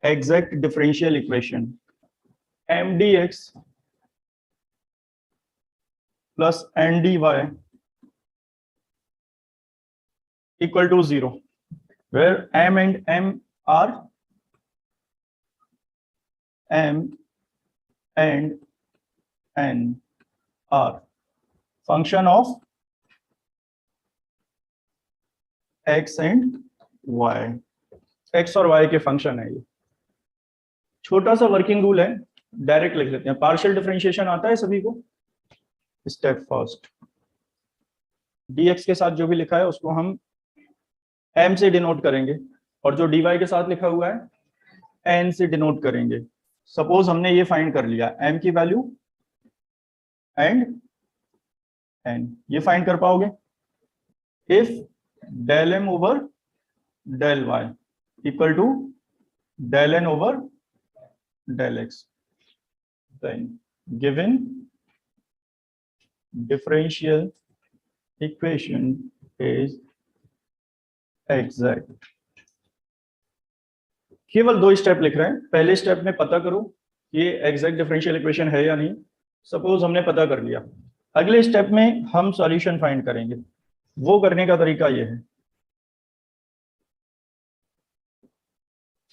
Exact differential equation m d x plus n d y equal to 0 where m and m are m and n are function of x and y. x और y के function है ये। छोटा सा working rule है, direct लिख लेते हैं। पार्शियल डिफरेंशिएशन आता है सभी को। स्टेप फर्स्ट, dx के साथ जो भी लिखा है उसको हम m से डिनोट करेंगे और जो dy के साथ लिखा हुआ है n से डिनोट करेंगे। सपोज हमने ये फाइंड कर लिया m की वैल्यू एंड n, ये फाइंड कर पाओगे। If del m over del y equal to del n over del x, then given differential equation is exact। केवल दो स्टेप लिख रहे हैं। पहले स्टेप में पता करो ये एग्जैक्ट डिफरेंशियल इक्वेशन है या नहीं। सपोज हमने पता कर लिया, अगले स्टेप में हम सॉल्यूशन फाइंड करेंगे। वो करने का तरीका ये है।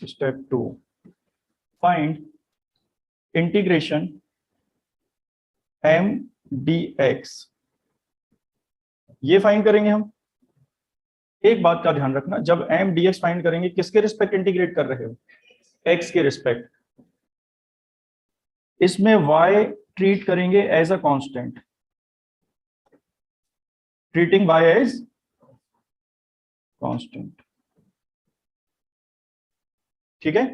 Step 2, find integration m dx। ये फाइंड करेंगे हम। एक बात का ध्यान रखना, जब m dx फाइंड करेंगे किसके रिस्पेक्ट इंटीग्रेट कर रहे हो? x के रिस्पेक्ट। इसमें y ट्रीट करेंगे as a constant, treating y as constant. ठीक है।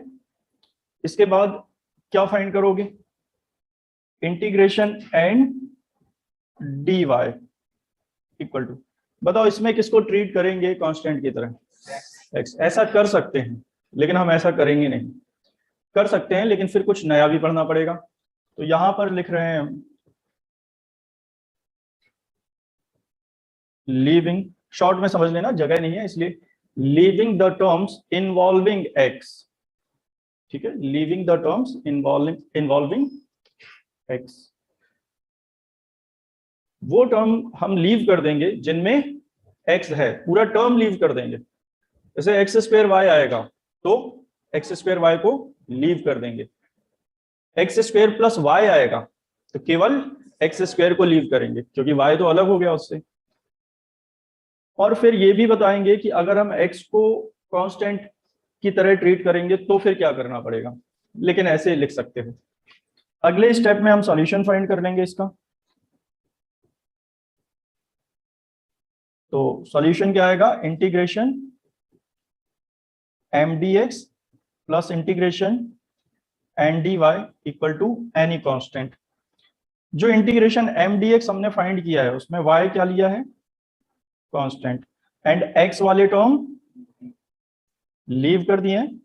इसके बाद क्या फाइंड करोगे? Integration and dy equal to, बताओ इसमें किसको ट्रीट करेंगे कांस्टेंट की तरह? x। ऐसा कर सकते हैं लेकिन हम ऐसा करेंगे नहीं। कर सकते हैं लेकिन फिर कुछ नया भी पढ़ना पड़ेगा। तो यहां पर लिख रहे हैं हम लीविंग, शॉर्ट में समझ लेना, जगह नहीं है इसलिए, leaving the terms involving x। ठीक है, leaving the terms involving x। वो टर्म हम लीव कर देंगे जिनमें x है, पूरा टर्म लीव कर देंगे। जैसे एक्स स्क्वायर वाई आएगा तो एक्स स्क्वायर वाई को लीव कर देंगे। एक्स स्क्वायर प्लस वाई आएगा तो केवल एक्स स्क्वायर को लीव करेंगे क्योंकि वाई तो अलग हो गया उससे। और फिर ये भी बताएंगे कि अगर हम x को कांस्टेंट की तरह ट्रीट करेंगे तो फिर क्या करना पड़ेगा, लेकिन ऐसे लिख सकते हो। अगले स्टेप में हम सॉल्यूशन फाइंड कर लेंगे इसका। तो सॉल्यूशन क्या आएगा? Integration m dx plus integration n dy equal to any constant. जो इंटीग्रेशन m dx हमने फाइंड किया है उसमें y क्या लिया है? कांस्टेंट। एंड x वाले टर्म लीव कर दिए हैं।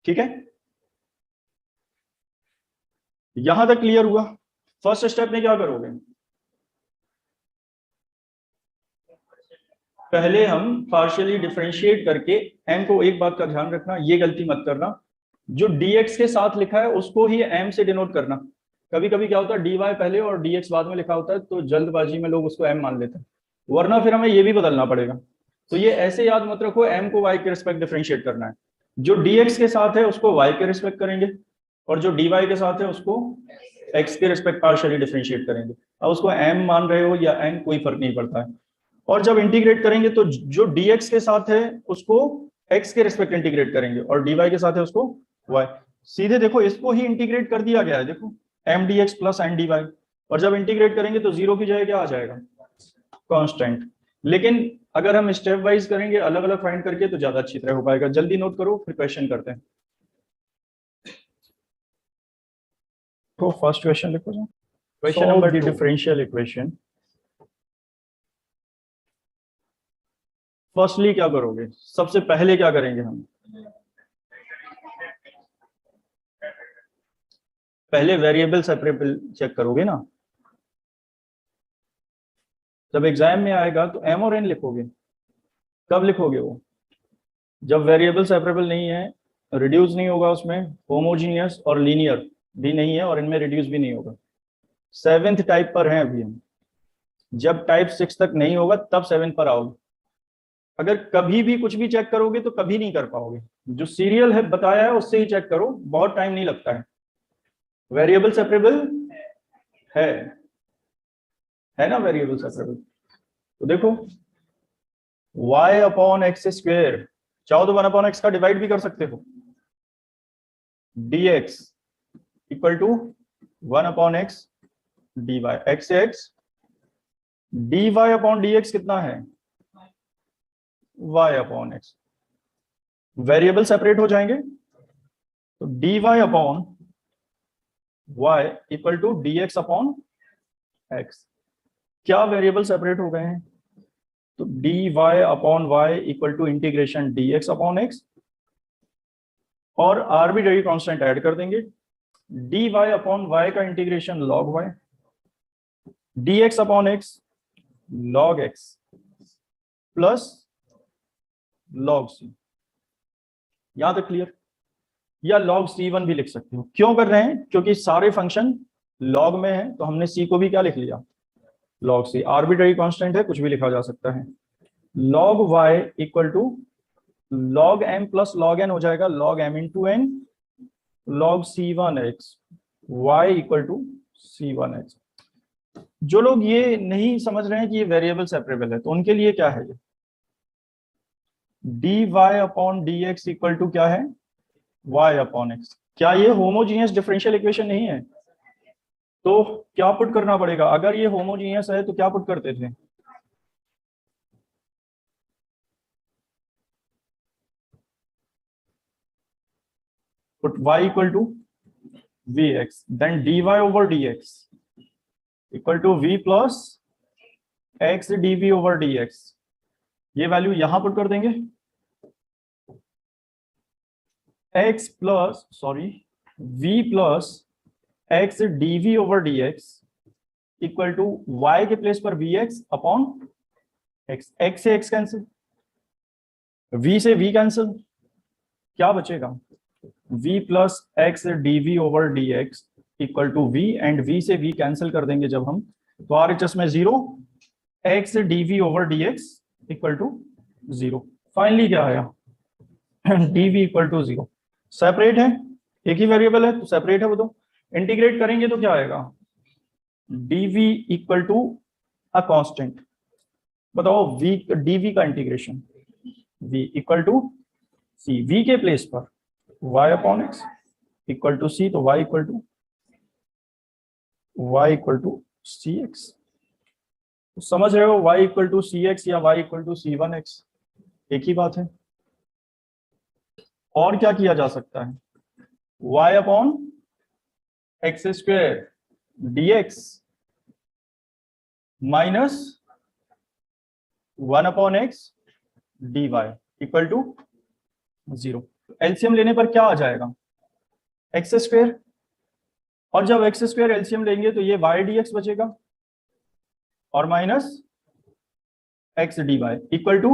ठीक है, यहां तक क्लियर हुआ? फर्स्ट स्टेप में क्या करोगे? पहले हम पार्शियली डिफरेंशिएट करके m को, एक बात का ध्यान रखना, ये गलती मत करना, जो dx के साथ लिखा है उसको ही m से डिनोट करना। कभी कभी क्या होता है dy पहले और dx बाद में लिखा होता है तो जल्दबाजी में लोग उसको m मान लेते हैं, वरना फिर हमें ये भी बदलना पड़ेगा। तो ये ऐसे याद मत रखो m को y के रिस्पेक्ट डिफरेंशिएट करना है। जो dx के साथ है उसको y के रिस्पेक्ट करेंगे और जो dy के साथ है उसको x के रिस्पेक्ट पार्शियली डिफरेंशिएट करेंगे। अब उसको m मान रहे हो या n कोई फर्क नहीं पड़ता है। और जब इंटीग्रेट करेंगे तो जो dx के साथ है उसको x के रिस्पेक्ट इंटीग्रेट करेंगे और dy के साथ है उसको y। सीधे देखो इसको ही इंटीग्रेट कर दिया गया है, देखो m dx plus n dy। और जब इंटीग्रेट करेंगे तो जीरो की जगह क्या आ जाएगा? कांस्टेंट। लेकिन अगर हम स्टेप वाइज करेंगे अलग अलग फाइंड करके तो ज्यादा अच्छी तरह हो पाएगा। जल्दी नोट करो फिर क्वेश्चन करते हैं। तो फर्स्ट क्वेश्चन लिखो जाओ। Question number 2, differential equation. Firstly क्या करोगे? सबसे पहले क्या करेंगे हम? पहले वेरिएबल सेपरेबल चेक करोगे ना। जब एग्जाम में आएगा तो m और n लिखोगे। कब लिखोगे वो? जब वेरिएबल सेपरेबल नहीं है, रिड्यूस नहीं होगा उसमें, होमोजीनियस और लीनियर भी नहीं है और इनमें रिड्यूस भी नहीं होगा। 7th टाइप पर हैं अभी हम, जब टाइप 6 तक नहीं होगा तब 7 पर आओगे। अगर कभी भी कुछ भी चेक करोगे तो कभी नहीं कर पाओगे, जो सीरियल है बताया है उससे ही चेक करो, बहुत टाइम नहीं लगता है। वेरिएबल सेपरेबल है ना वेरिएबल सेपरेबल। तो देखो y अपॉन एक्स स्क्वेयर, चाहो तो 1/x का डिवाइड भी कर सकते हो, dx equal to 1/x dy, x से x, dy अपॉन dx कितना है, y upon x। Variable separate हो जाएंगे तो dy upon y equal to dx upon x। क्या वेरिएबल सेपरेट हो गए हैं, तो dy upon y equal to integration dx upon x, और आर्बिट्रेरी कांस्टेंट ऐड कर देंगे, dy अपॉन y का integration log y, dx upon x log x plus log c। यहां तक क्लियर, या log c1 भी लिख सकते हो। क्यों कर रहे हैं, क्योंकि सारे फंक्शन log में है, तो हमने c को भी क्या लिख लिया, log c। आर्बिट्रेरी कांस्टेंट है, कुछ भी लिखा जा सकता है। log y equal to log m plus log n हो जाएगा, log m into n, log c1x y equal to c1x। जो लोग ये नहीं समझ रहे हैं कि ये वेरिएबल सेपरेबल है, तो उनके लिए क्या है, ये dy upon dx equal to क्या है, y अपॉन x। क्या ये होमोजीनियस डिफरेंशियल इक्वेशन नहीं है, तो क्या पुट करना पड़ेगा, अगर ये होमोजीनियस है तो क्या पुट करते थे, put y equal to vx, then dy over dx equal to v plus x dv over dx। ये वैल्यू यहां पुट कर देंगे, x plus sorry v plus x dv over dx equal to y के place पर vx upon x, x से x cancel, v से v cancel, क्या बचेगा, v plus x dv over dx equal to v, and v से v cancel कर देंगे जब हम, तो RHS में 0, x dv over dx equal to 0। Finally क्या आया, dv इक्वल टू 0। सेपरेट है, एक ही वेरिएबल है तो सेपरेट है वो, तो इंटीग्रेट करेंगे तो क्या आएगा, dv equal to a constant, बताओ v dv का integration, v equal to c, v के प्लेस पर y upon x equal to c, तो y इक्वल टू cx। तो समझ रहे हो, y इक्वल टू cx या y इक्वल टू c1x, एक ही बात है। और क्या किया जा सकता है, y upon x square dx minus 1/x dy equal to 0। LCM लेने पर क्या आ जाएगा, एक्स स्क्वायर, और जब एक्स स्क्वायर एलसीएम लेंगे तो ये y dx बचेगा, और minus x dy equal to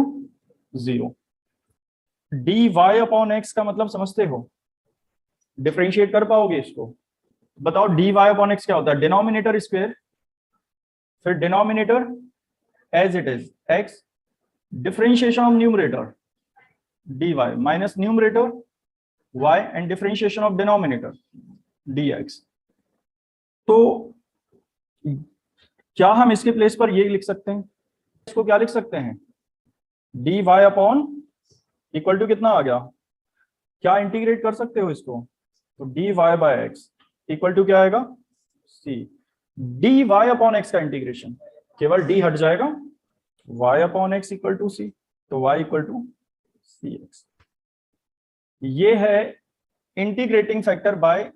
0। dy upon x का मतलब समझते हो, डिफरेंशिएट कर पाओगे इसको, बताओ dy अपॉन x क्या होता है, डिनोमिनेटर स्क्वायर, फिर denominator as it is x, differentiation of numerator dy minus numerator y, and differentiation of denominator dx। तो क्या हम इसके प्लेस पर ये लिख सकते हैं, इसको क्या लिख सकते हैं, dy अपॉन इक्वल टू कितना आ गया, क्या इंटीग्रेट कर सकते हो इसको, तो dy by x equal to क्या आएगा, c। dy अपॉन एक्स का इंटीग्रेशन, केवल d हट जाएगा, y upon x equal to c, तो y इक्वल टू cx। ये है इंटीग्रेटिंग फैक्टर बाय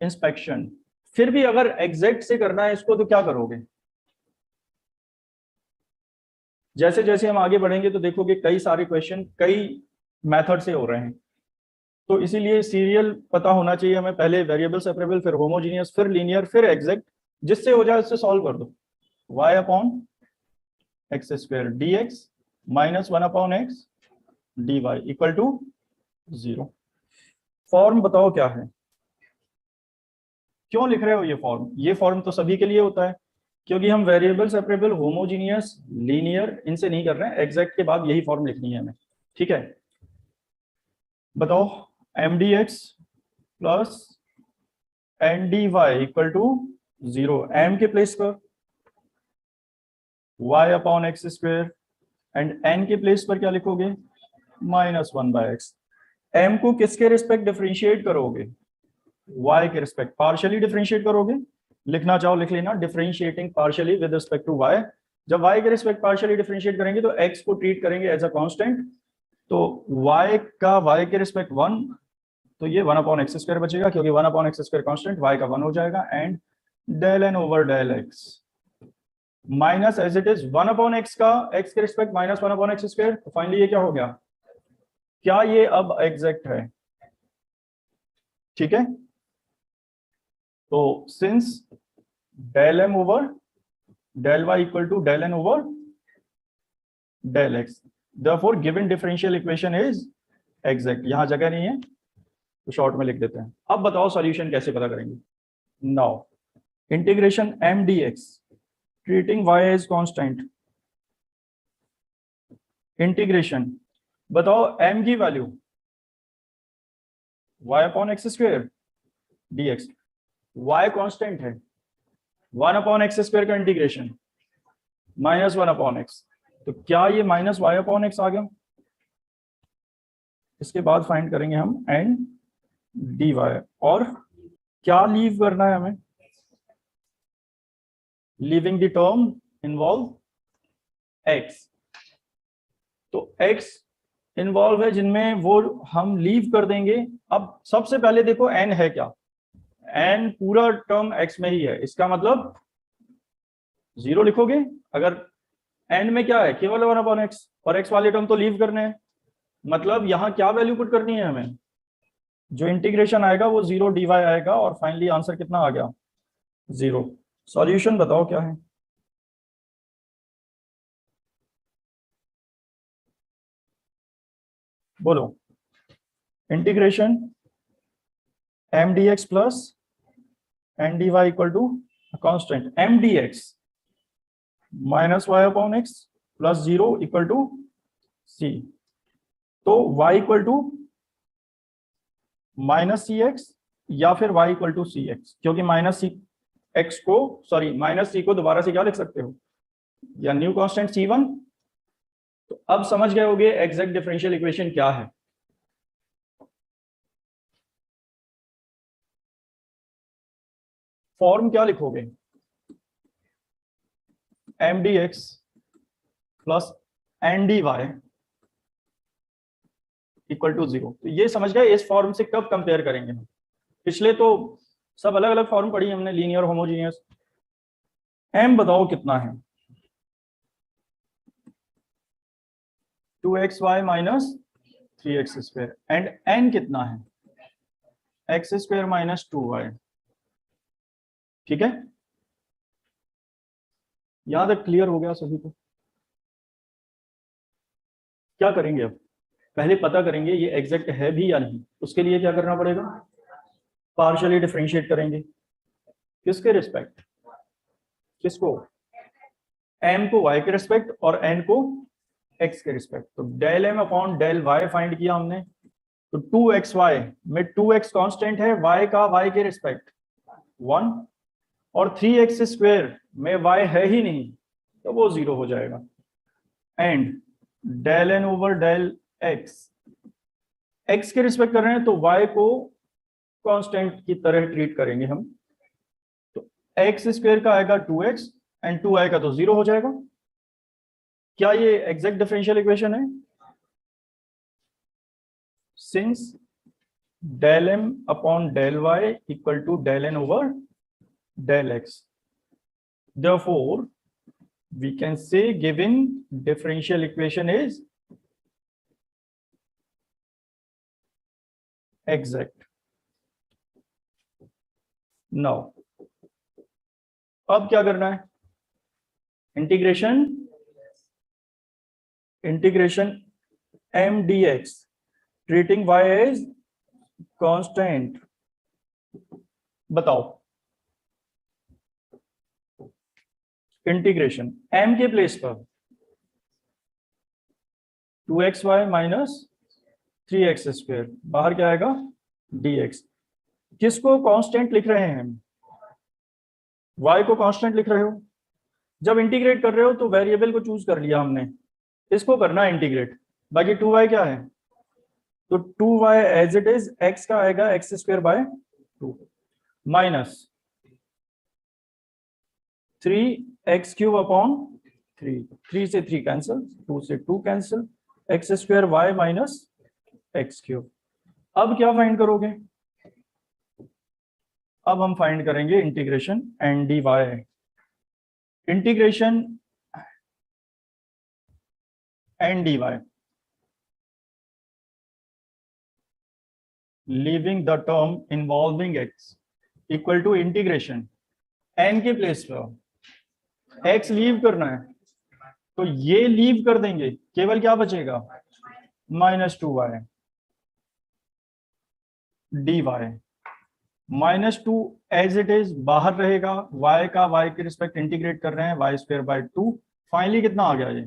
इंस्पेक्शन। फिर भी अगर एग्जैक्ट से करना है इसको तो क्या करोगे, जैसे जैसे हम आगे बढ़ेंगे तो देखोगे कई सारे क्वेश्चन कई मेथड से हो रहे हैं, तो इसीलिए सीरियल पता होना चाहिए हमें, पहले वेरिएबल सेपरेबल, फिर होमोजीनियस, फिर लीनियर, फिर एग्जैक्ट, जिससे हो जाए उससे सॉल्व कर दो। y upon x square dx minus 1/x dy equal to 0। Form बताओ क्या है, क्यों लिख रहे हो ये फॉर्म? ये फॉर्म तो सभी के लिए होता है, क्योंकि हम वेरिएबल सेपरेबल होमोजीनियस लीनियर इनसे नहीं कर रहे हैं, एग्जैक्ट के बाद यही फॉर्म लिखनी है हमें। ठीक है, बताओ mdx plus ndy equal to 0। m के प्लेस पर y upon x square and n के प्लेस पर क्या लिखोगे? -1/x। m को किसके रिस्पेक्ट डिफरेंशिएट करोगे? y के रिस्पेक्ट। पार्शियली डिफरेंशिएट करोगे, लिखना चाहो लिख लेना, differentiating partially with respect to y। जब y के रिस्पेक्ट पार्शियली डिफरेंशिएट करेंगे तो x को ट्रीट करेंगे एज अ कांस्टेंट, तो y का y के रिस्पेक्ट 1, तो ये 1/x² बचेगा, क्योंकि 1/x² कांस्टेंट, y का 1 हो जाएगा, and del n over del x minus as it is 1/x का x के रिस्पेक्ट -1/x²। तो फाइनली ये क्या हो गया? क्या ये अब एग्जैक्ट है? ठीक है, तो since del m over del y equal to del n over del x, therefore given differential equation is exact। यहां जगह नहीं है तो शॉर्ट में लिख देते हैं। अब बताओ सॉल्यूशन कैसे पता करेंगे? Now integration m dx treating y as constant, integration बताओ m की value y/x² dx, y constant है, 1/x² का इंटीग्रेशन -1/x, तो क्या ये -y/x आ गया? इसके बाद फाइंड करेंगे हम n dy, और क्या लीव करना है हमें? Leaving the term involve x, तो x इन्वॉल्व है जिनमें वो हम लीव कर देंगे। अब सबसे पहले देखो n है क्या, n पूरा टर्म x में ही है, इसका मतलब 0 लिखोगे। अगर n में क्या है, केवल 1/x, और x वाले टर्म तो लीव करने हैं, मतलब यहां क्या वैल्यू पुट करनी है हमें? जो इंटीग्रेशन आएगा वो 0 dy आएगा, और फाइनली आंसर कितना आ गया? 0। सॉल्यूशन बताओ क्या है? बोलो। Integration m dx plus n dy equal to constant m dx -y/x plus 0 equal to c, तो y इक्वल टू -cx या फिर y इक्वल टू cx, क्योंकि -cx को सॉरी -c को दोबारा से क्या लिख सकते हो, या न्यू कांस्टेंट c1। तो अब समझ गए होगे एग्जैक्ट डिफरेंशियल इक्वेशन क्या है। फॉर्म क्या लिखोगे? m dx plus n dy equal to 0। तो ये समझ गए इस फॉर्म से कब कंपेयर करेंगे हम? पिछले तो सब अलग अलग फॉर्म पढ़ी हमने, लीनियर होमोजीनियस। m बताओ कितना है? 2xy minus 3x² and n कितना है? x² minus 2y। ठीक है, यहां तक क्लियर हो गया सभी को? क्या करेंगे अब? पहले पता करेंगे ये एग्जैक्ट है भी या नहीं। उसके लिए क्या करना पड़ेगा? पार्शियली डिफरेंशिएट करेंगे। किसके रिस्पेक्ट? किसको? m को y के रिस्पेक्ट और n को x के रिस्पेक्ट। तो del m upon del y find किया हमने, तो 2xy में 2x कांस्टेंट है, y का y के रिस्पेक्ट 1, और 3x² में y है ही नहीं, तो वो 0 हो जाएगा, and del n over del x के रिस्पेक्ट कर रहे हैं तो y को कांस्टेंट की तरह ट्रीट करेंगे हम, तो x² का आएगा 2x एंड 2y का तो 0 हो जाएगा। क्या ये एग्जैक्ट डिफरेंशियल इक्वेशन है? Since del m upon del y equal to del n over del x, therefore we can say given differential equation is exact. Now अब क्या करना है? Integration m d x treating y as constant. बताओ integration m के place पर 2xy minus 3x², बाहर क्या आएगा dx। किसको कांस्टेंट लिख रहे हैं हम? y को कांस्टेंट लिख रहे हो। जब इंटीग्रेट कर रहे हो तो वेरिएबल को चूज कर लिया हमने, इसको करना है इंटीग्रेट। बाकी 2y क्या है, तो 2y as it is x का आएगा x²/2 माइनस 3x³ 3 से 3 कैंसिल, 2 से 2 कैंसिल, x² माइनस x³। अब क्या फाइंड करोगे? अब हम फाइंड करेंगे integration n d y. Integration n d y leaving the term involving x equal to integration n के प्लेस पर x लीव करना है तो ये लीव कर देंगे, केवल क्या बचेगा -2y dy। -2 as it is बाहर रहेगा, y का y के रिस्पेक्ट इंटीग्रेट कर रहे हैं y²/2। फाइनली कितना आ गया ये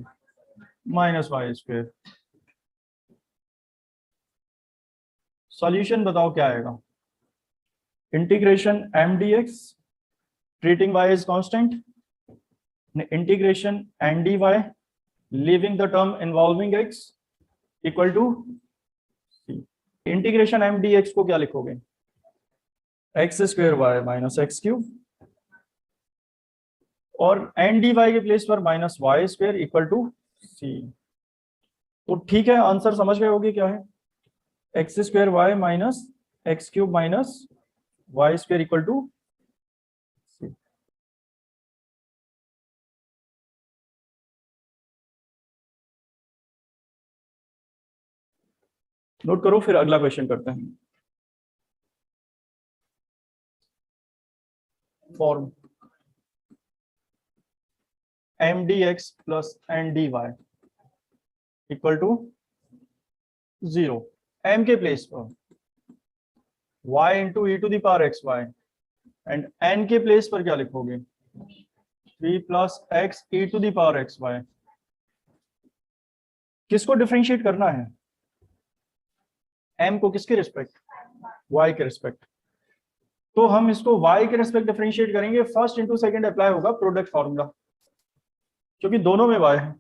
-y²। सॉल्यूशन बताओ क्या आएगा? Integration m dx treating y is constant, integration n dy leaving the term involving x equal to integration m dx को क्या लिखोगे x² माइनस x³ और n dy के प्लेस पर -y² इक्वल टू c। तो ठीक है, आंसर समझ गए होगे क्या है, x² minus x³ minus y² equal to c। Note करो, फिर अगला क्वेश्चन करते हैं। Form m dx plus n dy equal to 0। m के प्लेस पर y into e to the power xy and n के प्लेस पर क्या लिखोगे 3 plus x e to the power xy। किसको डिफरेंशिएट करना है? m को किसके रिस्पेक्ट? y के रिस्पेक्ट। तो हम इसको y के रिस्पेक्ट डिफरेंशिएट करेंगे, फर्स्ट इंटू सेकंड अप्लाई होगा प्रोडक्ट फॉर्मूला, क्योंकि दोनों में y है।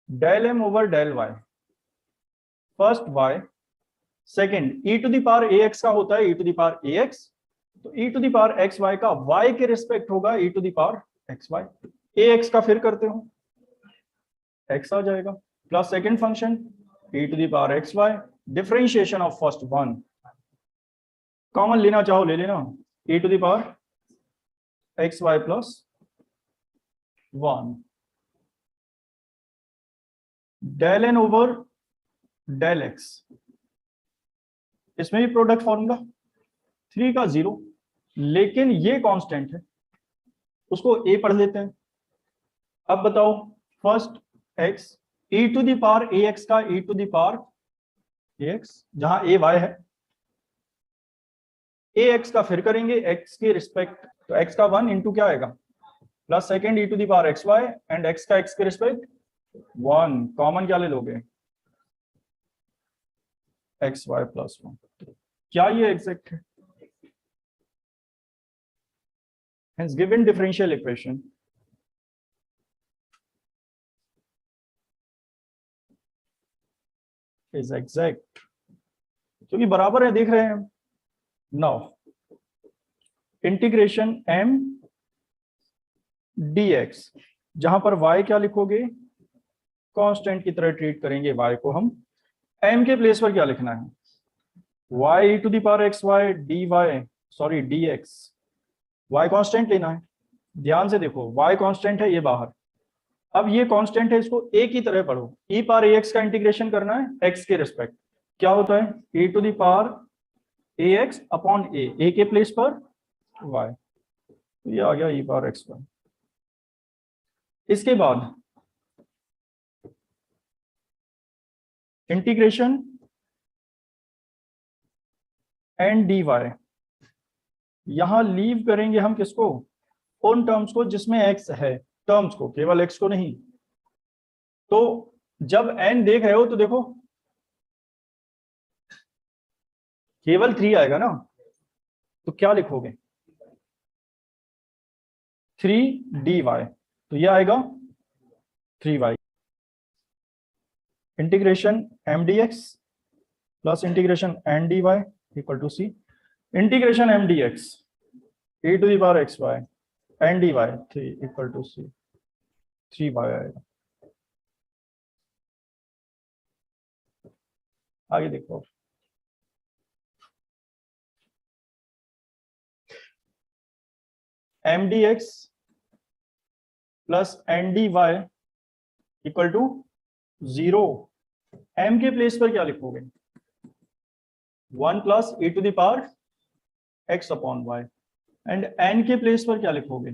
Del m over del y, first y, second e to the power ax का होता है e to the power ax, तो e to the power xy का y के रिस्पेक्ट होगा e to the power xy। ax का फिर करते हो x आ जाएगा, plus second function e to the power xy, differentiation of first one, common लेना चाहो ले लेना, e to the power xy plus 1, del n over del x, इसमें भी प्रोडक्ट फॉर्मूला 3 का 0, लेकिन ये कांस्टेंट है, उसको a पढ़ लेते हैं। अब बताओ first x e to the power ax का e to the power ax, जहां a y है, ax का फिर करेंगे x के रिस्पेक्ट, तो x का 1 इंटू क्या आएगा plus second e to the power xy and x का x के रिस्पेक्ट 1, कॉमन क्या ले लोगे xy प्लस 1। क्या ये एग्जैक्ट है? Hence given differential equation is exact, क्योंकि बराबर है, देख रहे हैं हम। नाउ इंटीग्रेशन m dx, जहां पर y क्या लिखोगे कांस्टेंट की तरह ट्रीट करेंगे y को हम, m के प्लेस पर क्या लिखना है y e to the power xy dy, sorry dx, y constant लेना है, ध्यान से देखो y कांस्टेंट है, ये बाहर, अब ये कांस्टेंट है, इसको a की तरह पढ़ो, e पावर ax का इंटीग्रेशन करना है x के रिस्पेक्ट, क्या होता है e to the power ax upon a के प्लेस पर y, तो ये आ गया e पावर x पर। इसके बाद इंटीग्रेशन एन डी वाई, यहां लीव करेंगे हम किसको, उन टर्म्स को जिसमें x है, टर्म्स को, केवल x को नहीं। तो जब n देख रहे हो तो देखो केवल 3 आएगा ना, तो क्या लिखोगे 3dy, तो ये आएगा 3y। Integration mdx plus integration ndy equal to c। Integration mdx e to the power xy ndy 3 equal to c, 3y आएगा। आगे देखो, mdx plus ndy equal to 0। m के प्लेस पर क्या लिखोगे 1 plus e to the power x upon y, and n के place पर क्या लिखोगे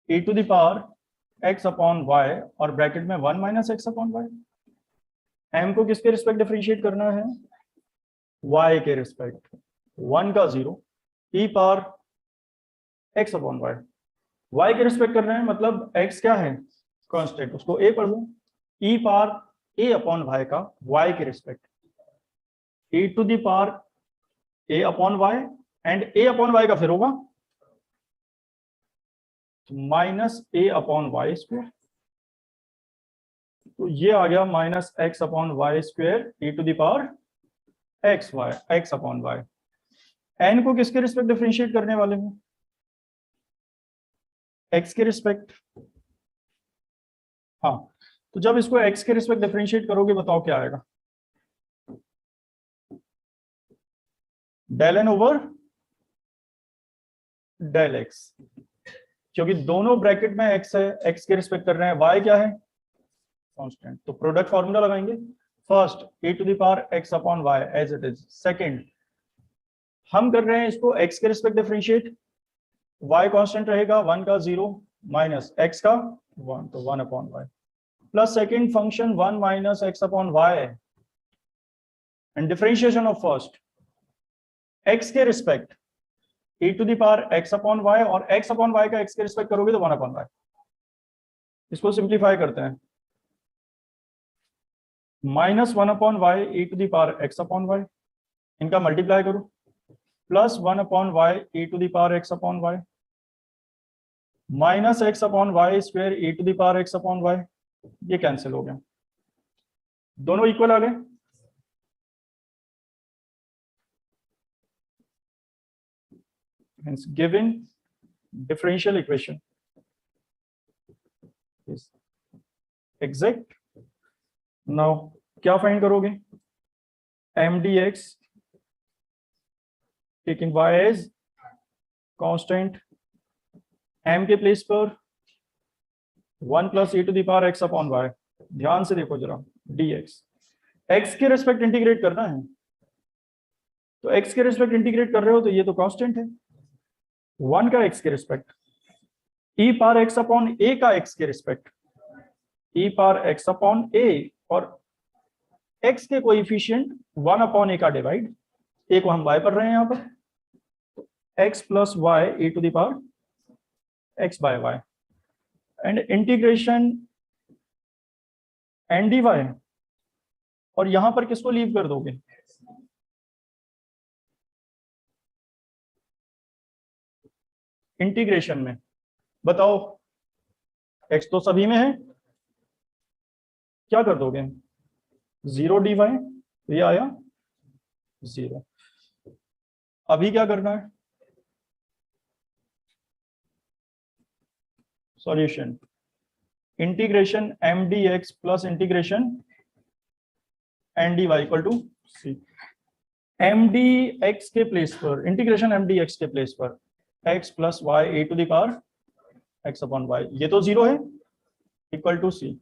e to the power x upon y और ब्रैकेट में 1 minus x upon y। m को किसके रिस्पेक्ट डिफरेंशिएट करना है, y के रिस्पेक्ट, 1 का 0 e power x upon y, y के रिस्पेक्ट करना है, मतलब x क्या है कांस्टेंट, उसको a पढ़ लो, e power a upon y का y के respect, e to the power a upon y, and a upon y का फिर होगा minus a upon y square, तो ये आ गया minus x upon y square e to the power x upon y। n को किसके रिस्पेक्ट डिफरेंशिएट करने वाले हैं, x के रिस्पेक्ट। हाँ, तो जब इसको x के रिस्पेक्ट डिफरेंशिएट करोगे बताओ क्या आएगा, del n over del x, क्योंकि दोनों ब्रैकेट में x है, x के रिस्पेक्ट कर रहे हैं, y क्या है कांस्टेंट, तो प्रोडक्ट फॉर्मूला लगाएंगे। First e to the power x upon y as it is, second हम कर रहे हैं इसको x के रिस्पेक्ट डिफरेंशिएट, y कांस्टेंट रहेगा 1 का 0 माइनस x का 1, तो 1 upon y, plus second function 1 minus x upon y, and differentiation of first x के respect e to the power x upon y, और x अपॉन y का x के respect करोगे तो 1 अपॉन y। इसको simplify करते हैं, minus 1 upon y e to the power x upon y, इनका मल्टीप्लाई करो, plus 1 upon y e to the power x upon y, minus x upon y square e to the power x upon y, ये cancel हो गया, दोनों equal आ गए। Hence given differential equation is exact। now क्या find करोगे, mdx taking y as constant, m के place पर 1 plus e to the power x upon y, ध्यान से देखो जरा, dx x के रिस्पेक्ट इंटीग्रेट करना है, तो x के रिस्पेक्ट इंटीग्रेट कर रहे हो तो ये तो कांस्टेंट है, 1 का x के respect, e power x upon a का x के respect, e power x upon a, और x के कोएफिशिएंट 1 अपॉन a का डिवाइड, a को हम y पढ़ रहे हैं यहाँ पर, x plus y e to the power x by y, and integration n dy, और यहां पर किसको लीव कर दोगे, इंटीग्रेशन में बताओ x तो सभी में है, क्या कर दोगे 0 dy, तो ये आया 0। अभी क्या करना है, solution integration mdx plus integration ndy equal to c। mdx के प्लेस पर, इंटीग्रेशन mdx के प्लेस पर x plus y e to the power x upon y, ये तो 0 है, इक्वल टू c।